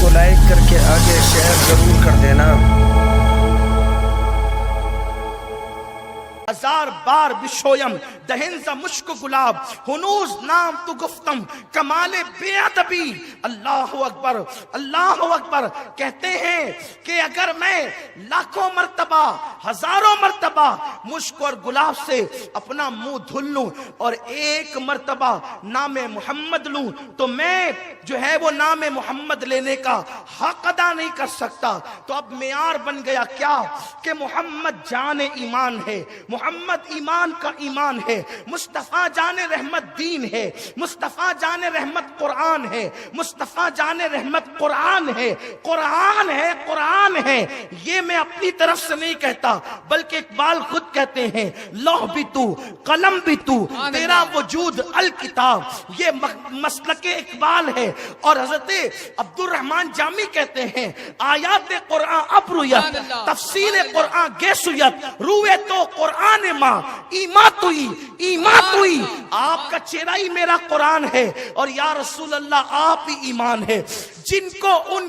کو لائک کر کے آگے شیئر ضرور کر دینا۔ ہزار بار بشویم دہن ز مشک گلاب ہنوز نام تو گفتم کمال بے ادبی۔ اللہ اکبر اللہ اکبر۔ کہتے ہیں کہ اگر میں لاکھوں مرتبہ ہزاروں مرتبہ مشک اور گلاب سے اپنا منہ دھل لوں اور ایک مرتبہ نام محمد لوں تو میں جو ہے وہ نام محمد لینے کا حق ادا نہیں کر سکتا۔ تو اب معیار بن گیا کیا کہ محمد جان ایمان ہے، محمد ایمان کا ایمان ہے، مصطفیٰ جان رحمت دین ہے، مصطفیٰ جان رحمت قرآن ہے، مصطفیٰ جان رحمت قرآن ہے، قرآن ہے، قرآن ہے۔ یہ میں اپنی طرف سے نہیں کہتا بلکہ اقبال خود کہتے ہیں لوح بھی تو قلم بھی تو تیرا وجود الکتاب۔ یہ مسلک اقبال ہے۔ اور حضرت عبد الرحمن جامی کہتے ہیں آیات قرآن اب رویت تفسیر قرآن گیسویت روئے تو قرآن ماں ایمان توئی۔ آپ کا چہرہ ہی میرا قرآن ہے اور یا رسول اللہ آپ ہی ایمان ہے۔ جن کو ان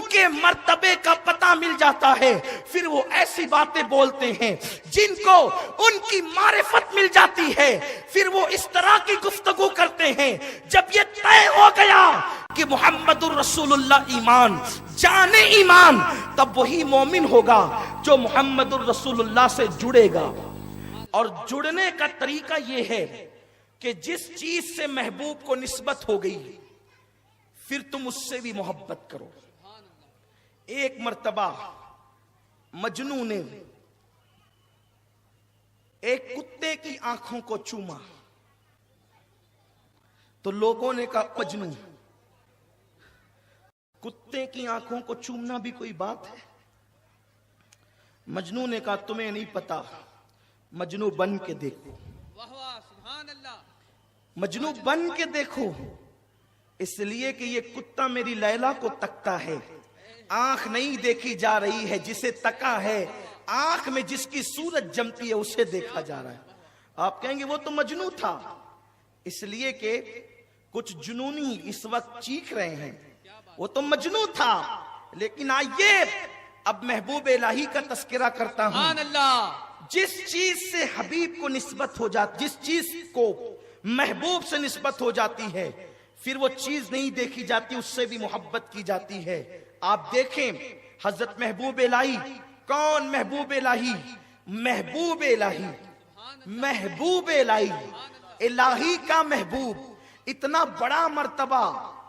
کے مرتبے کا پتہ مل جاتا ہے پھر وہ ایسی باتیں بولتے ہیں، جن کو ان کی معرفت مل جاتی ہے پھر وہ اس طرح کی گفتگو کرتے ہیں۔ جب یہ طے ہو گیا کہ محمد الرسول اللہ ایمان جان ایمان، تب وہی مومن ہوگا جو محمد الرسول اللہ سے جڑے گا۔ اور جڑنے کا طریقہ یہ ہے کہ جس چیز سے محبوب کو نسبت ہو گئی پھر تم اس سے بھی محبت کرو۔ ایک مرتبہ مجنوں نے ایک کتے کی آنکھوں کو چوما تو لوگوں نے کہا مجنوں، کتے کی آنکھوں کو چومنا بھی کوئی بات ہے؟ مجنوں نے کہا تمہیں نہیں پتا، مجنوں بن کے دیکھو، مجنوں بن کے دیکھو۔ اس لیے کہ یہ کتا میری لیلا کو تکتا ہے، آنکھ نہیں دیکھی جا رہی ہے جسے تکا ہے، آنکھ میں جس کی صورت جمتی ہے اسے دیکھا جا رہا ہے۔ آپ کہیں گے وہ تو مجنوں تھا، اس لیے کہ کچھ جنونی اس وقت چیخ رہے ہیں، وہ تو مجنوں تھا۔ لیکن آئیے اب محبوب الہی کا تذکرہ کرتا ہوں۔ جس چیز سے حبیب کو نسبت ہو جاتی، جس چیز کو محبوب سے نسبت ہو جاتی ہے پھر وہ چیز نہیں دیکھی جاتی، اس سے بھی محبت کی جاتی ہے۔ آپ دیکھیں حضرت محبوب الہی، کون محبوب الہی؟ محبوب الہی، محبوب الہی، الہی کا محبوب۔ اتنا بڑا مرتبہ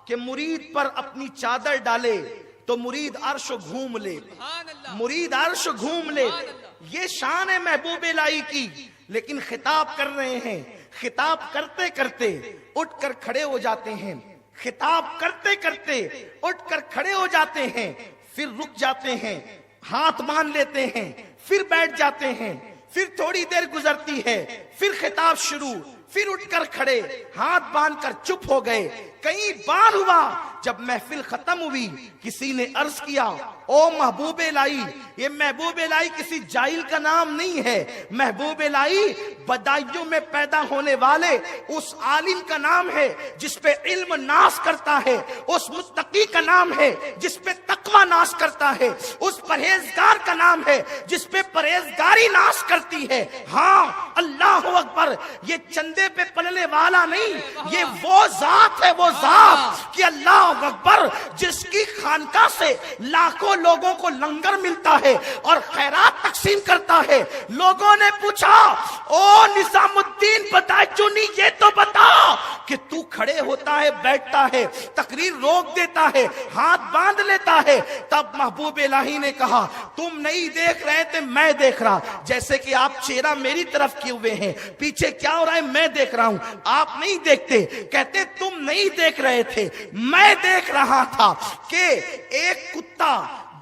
کہ مرید پر اپنی چادر ڈالے تو مرید عرش گھوم لے، مرید عرش گھوم لے۔ یہ شان ہے محبوب الہی کی۔ لیکن خطاب کر رہے ہیں، خطاب کرتے کرتے اٹھ کر کھڑے ہو جاتے ہیں، خطاب کرتے کرتے اٹھ کر کھڑے ہو جاتے ہیں، پھر رک جاتے ہیں، ہاتھ باندھ لیتے ہیں، پھر بیٹھ جاتے ہیں، پھر تھوڑی دیر گزرتی ہے، پھر خطاب شروع، پھر اٹھ کر کھڑے، ہاتھ باندھ کر چپ ہو گئے۔ کئی بار ہوا جب محفل ختم ہوئی کسی نے عرض کیا او محبوب الہی، یہ محبوب الہی کسی جاہل کا نام نہیں ہے، محبوب الہی بدایوں میں پیدا ہونے والے اس عالم کا نام ہے جس پہ علم ناز کرتا ہے، اس متقی کا نام ہے جس پہ تقوی ناز کرتا ہے، اس پرہیزگار کا نام ہے جس پہ پرہیزگاری ناز کرتی ہے۔ ہاں اللہ اکبر، یہ چندے پہ پلنے والا نہیں، یہ وہ ذات ہے، وہ ذات کہ اللہ اکبر جس کی خانقاہ سے لاکھوں لوگوں کو لنگر ملتا ہے اور خیرات تقسیم کرتا ہے۔ لوگوں نے پوچھا او نظام الدین بدایچونی یہ تو بتا کہ تو کھڑے ہوتا ہے، بیٹھتا ہے، تقریر روک دیتا ہے، ہاتھ باندھ لیتا ہے۔ تب محبوب الہی نے کہا تم نہیں دیکھ رہے تھے، میں دیکھ رہا، جیسے کہ آپ چہرہ میری طرف کیے ہوئے ہیں، پیچھے کیا ہو رہا ہے میں دیکھ رہا ہوں، آپ نہیں دیکھتے۔ کہتے تم نہیں دیکھ رہے تھے، میں دیکھ رہا تھا کہ ایک کتا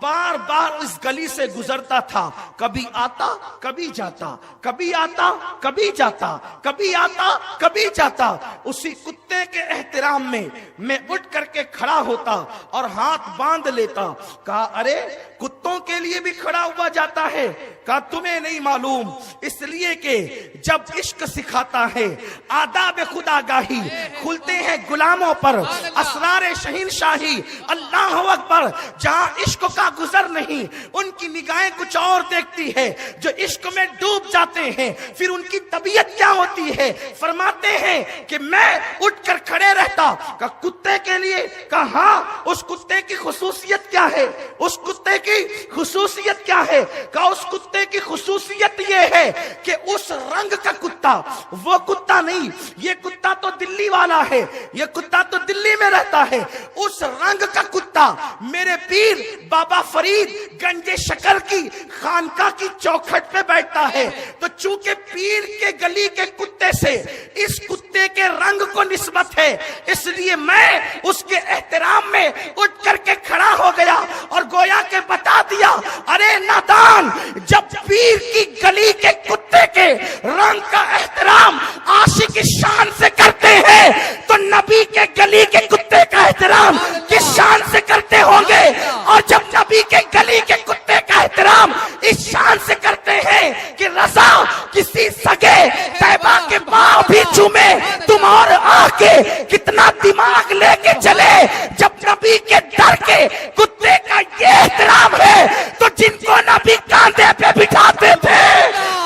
بار بار اس گلی سے گزرتا تھا، کبھی آتا کبھی جاتا، کبھی آتا کبھی جاتا، کبھی آتا کبھی جاتا۔ اسی کتے کے احترام میں اٹھ کر کے کھڑا ہوتا اور ہاتھ باندھ لیتا، کہا ارے کتے कुत्तों के लिए भी खड़ा हुआ जाता है। कहा तुम्हें नहीं मालूम, इसलिए कि जब इश्क सिखाता है आदाब खुदागाही खुलते हैं गुलामों पर, असरार शहीनशाही, अल्लाह अकबर। जहां इश्क का गुजर नहीं, उनकी निगाहें कुछ और देखती है। जो इश्क में डूब जाते हैं फिर उनकी तबीयत क्या होती है, फरमाते हैं कि मैं उठकर खड़े रहता। कहा कुत्ते के लिए? कहा उस कुत्ते की खुसूसियत क्या है? उस कुत्ते की खुसूसियत क्या है? कहा उस कुत्ते की खुसूसियत ये है कि उस रंग का कुत्ता, वो कुत्ता नहीं, ये कुत्ता तो दिल्ली वाला है, ये कुत्ता तो दिल्ली में रहता है। उस रंग का कुत्ता मेरे पीर बाबा फरीद गंजे शकर की खानका की चौखट पे बैठता है। तो चूंकि पीर के गली के कुत्ते से इस कुत्ते के रंग को निस्बत है, इसलिए मैं उसके एहतराम में उठ करके खड़ा हो गया और गोया के बता दिया, अरे नादान, जब पीर की गली के कुत्ते के रंग का एहतराम आशिक की शान से करते हैं तो नबी के गली के कुत्ते का एहतराम किस शान से करते होंगे? और जब नबी के गली के कुत्ते का एहतराम इस शान से करते हैं कि रजा किसी सगे तैबा के पांव भी चूमे, तुम और आके कितना दिमाग लेके चले। जब नबी के डर के कुत्ते का ये एहतराम है तो जिनको नबी कांधे पे बिठाते थे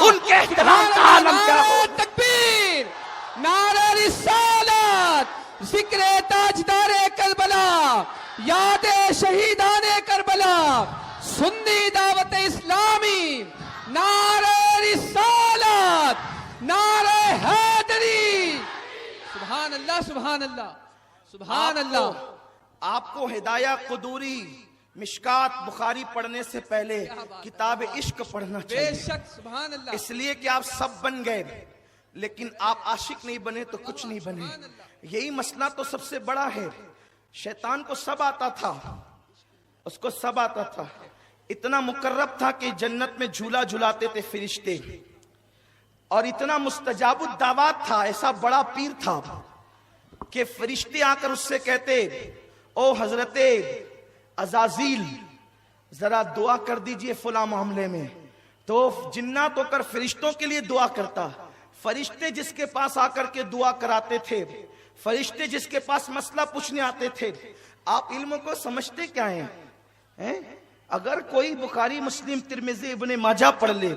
उनके एहतराम का आलम क्या हो? तकबीर, नारे रिसालत, जिक्र ताजदारे करबला, यादे शहीदाने करबला, सुन्नी दावत इस्लामी, नारे रिसालत, नारे हैदरी। सुभान अल्लाह, सुभान अल्लाह, सुभान अल्लाह। आपको हिदाया कुदूरी मिशकात बुखारी पढ़ने से पहले किताब इश्क पढ़ना चाहिए। बेशक, सुभान अल्लाह। इसलिए कि आप सब बन गए, लेकिन आप आशिक नहीं बने तो कुछ नहीं बने। यही मसला तो सबसे बड़ा है। शैतान को सब आता था, उसको सब आता था। इतना मुकर्रब था कि जन्नत में झूला झुलाते थे फरिश्ते, और इतना मुस्तजाबुद दावत था, ऐसा बड़ा पीर था कि फरिश्ते आकर उससे कहते, ओ हजरते अजाजील, जरा दुआ कर दीजिए फला मामले में। तो जिन्नात होकर फरिश्तों के लिए दुआ करता। फरिश्ते जिसके पास आकर के दुआ कराते थे, फरिश्ते जिसके पास मसला पूछने आते थे। आप इल्म को समझते क्या हैं? अगर कोई बुखारी मुस्लिम तिरमिजी इब्ने माजा पढ़ ले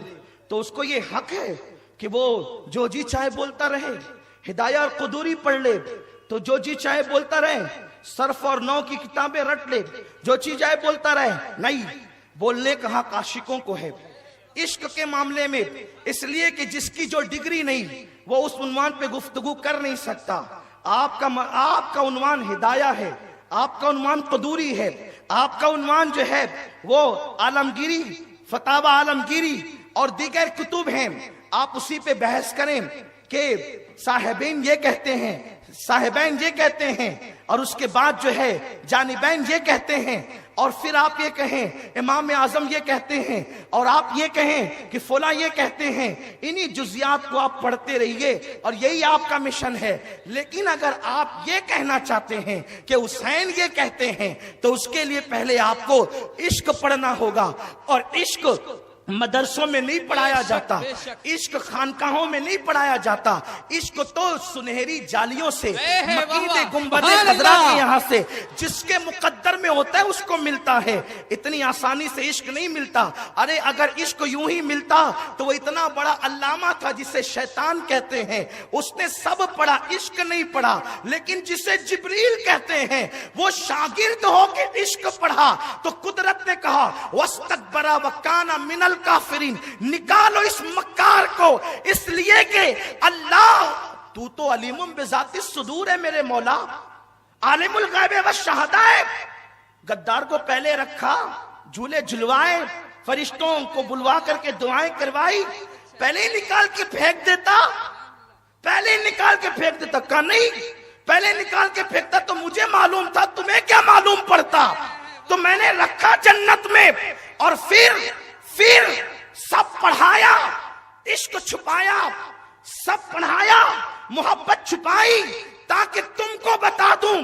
तो उसको ये हक है कि वो जो जी चाहे बोलता रहे। हिदाया और कुदूरी पढ़ ले तो जो जी चाहे बोलता रहे। सर्फ और नौ की किताबें रट ले, जो चीज चाहे बोलता रहे। नहीं, बोलने का हक आशिकों को है इश्क के मामले में, इसलिए कि जिसकी जो डिग्री नहीं वो उस उन्वान पे गुफ्तगू कर नहीं सकता। आपका उन्वान हिदाया है, आपका उन्वान कुदूरी है, आपका उन्वान जो है वो आलमगीरी, फतावा आलमगीरी और दीगर कुतुब हैं। आप उसी पे बहस करें कि साहिबैन ये कहते हैं, साहिबैन ये कहते हैं, और उसके बाद जो है जानिबैन ये कहते हैं, और फिर आप ये कहें इमाम आजम ये कहते हैं, और आप ये कहें कि फला ये कहते हैं। इन्हीं जुजियात को आप पढ़ते रहिए और यही आपका मिशन है। लेकिन अगर आप ये कहना चाहते हैं कि हुसैन ये कहते हैं तो उसके लिए पहले आपको इश्क पढ़ना होगा। और इश्क मदरसों में नहीं पढ़ाया जाता, इश्क खानकाहों में नहीं पढ़ाया जाता। इश्क तो सुनहरी जालियों से, मकीदे गुंबदे खजरा के यहाँ से जिसके मुकद्दर में होता है उसको मिलता है। इतनी आसानी से इश्क नहीं मिलता। अरे अगर इश्क यूं ही मिलता तो वो इतना बड़ा अल्लामा था जिसे शैतान कहते हैं, उसने सब पढ़ा, इश्क नहीं पढ़ा। लेकिन जिसे जिब्रील कहते हैं वो शागिर्द होकर इश्क पढ़ा तो कुदरत ने कहा वस्तकबरा वकाना मिनल काफिरीन, निकालो इस मक्कार को, इसलिए कि अल्लाह तू तो अलीमुम बिजाती सुदूर है मेरे मौला, आलिमुल गैब व शहादा है। गद्दार को पहले रखा, झूले झुलवाए, फरिश्तों को बुलवा करके दुआएं करवाई, पहले ही निकाल के फेंक देता, पहले ही निकाल के फेंक देता। कहा नहीं, पहले निकाल के फेंकता तो मुझे मालूम था, तुम्हें क्या मालूम पड़ता। तो मैंने रखा जन्नत में और फिर सब पढ़ाया, इश्क छुपाया, सब पढ़ाया, मोहब्बत छुपाई ताकि तुमको बता दूं